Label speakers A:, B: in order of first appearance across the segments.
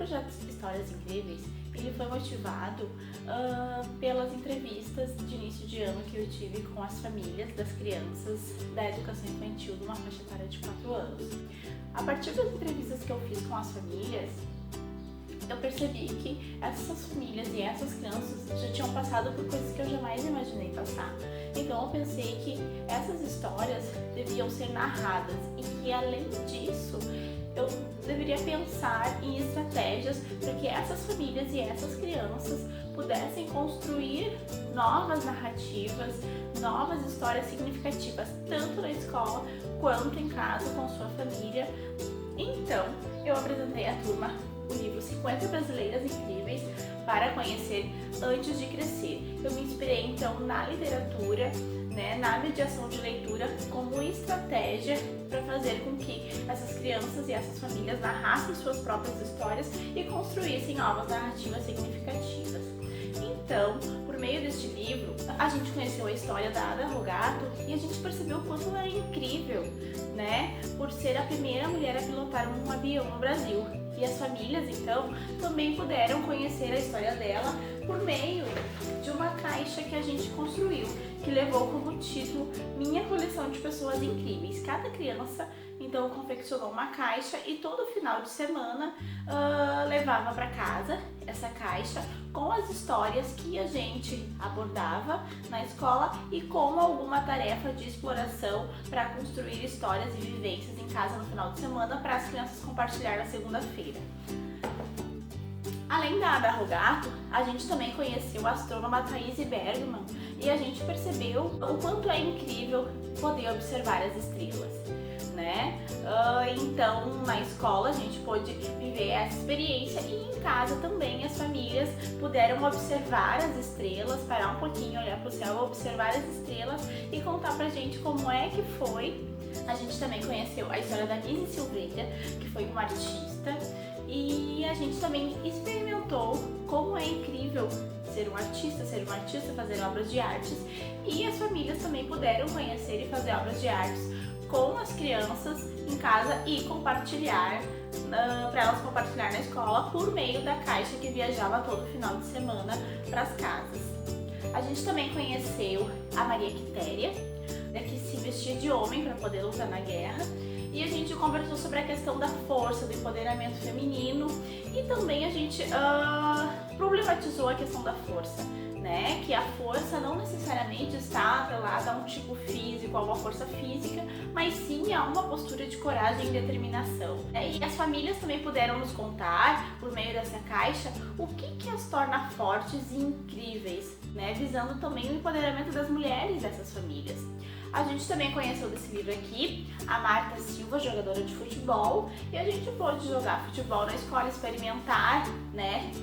A: projeto Histórias Incríveis, ele foi motivado pelas entrevistas de início de ano que eu tive com as famílias das crianças da educação infantil de uma faixa etária de 4 anos. A partir das entrevistas que eu fiz com as famílias, eu percebi que essas famílias e essas crianças já tinham passado por coisas que eu jamais imaginei passar. Então eu pensei que essas histórias deviam ser narradas e que, além disso, eu deveria pensar em estratégias para que essas famílias e essas crianças pudessem construir novas narrativas, novas histórias significativas, tanto na escola quanto em casa com sua família. Então, eu apresentei à turma o livro 50 Brasileiras Incríveis para conhecer antes de crescer. Eu me inspirei então na literatura, na mediação de leitura como estratégia para fazer com que essas crianças e essas famílias narrassem suas próprias histórias e construíssem novas narrativas significativas. Então, por meio deste livro, a gente conheceu a história da Ada Rogato e a gente percebeu o quanto ela era incrível, por ser a primeira mulher a pilotar um avião no Brasil. E as famílias, então, também puderam conhecer a história dela por meio de uma caixa que a gente construiu, que levou como título Minha Coleção de Pessoas Incríveis. Cada criança, então, confeccionou uma caixa e todo final de semana levava para casa essa caixa com as histórias que a gente abordava na escola e com alguma tarefa de exploração para construir histórias e vivências em casa no final de semana para as crianças compartilhar na segunda-feira. Além da Ada Rogato, a gente também conheceu a astrônoma Thaís Bergman e a gente percebeu o quanto é incrível poder observar as estrelas. Então, na escola a gente pôde viver essa experiência e em casa também as famílias puderam observar as estrelas, parar um pouquinho, olhar para o céu, observar as estrelas e contar pra gente como é que foi. A gente também conheceu a história da Nise Silveira, que foi uma artista, e a gente também experimentou como é incrível ser um artista, fazer obras de artes, e as famílias também puderam conhecer e fazer obras de artes com as crianças em casa e compartilhar, para elas compartilhar na escola por meio da caixa que viajava todo final de semana para as casas. A gente também conheceu a Maria Quitéria, que se vestia de homem para poder lutar na guerra, e a gente conversou sobre a questão da força, do empoderamento feminino, e também a gente problematizou a questão da força. Que a força não necessariamente está atrelada a um tipo físico, a uma força física, mas sim a uma postura de coragem e determinação. E as famílias também puderam nos contar, por meio dessa caixa, o que as torna fortes e incríveis, visando também o empoderamento das mulheres dessas famílias. A gente também conheceu desse livro aqui a Marta Silva, jogadora de futebol, e a gente pôde jogar futebol na escola, experimentar,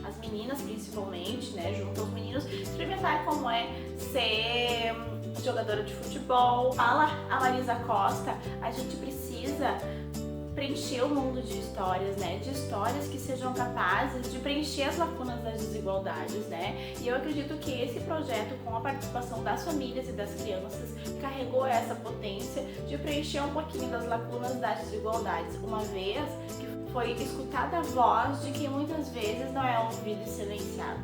A: as meninas principalmente, junto aos meninos, experimentar como é ser jogadora de futebol. Fala a Marisa Costa, a gente precisa preencher o mundo de histórias, de histórias que sejam capazes de preencher as lacunas das desigualdades, E eu acredito que esse projeto, com a participação das famílias e das crianças, carregou essa potência de preencher um pouquinho das lacunas das desigualdades, uma vez que foi escutada a voz de quem muitas vezes não é ouvido e silenciado.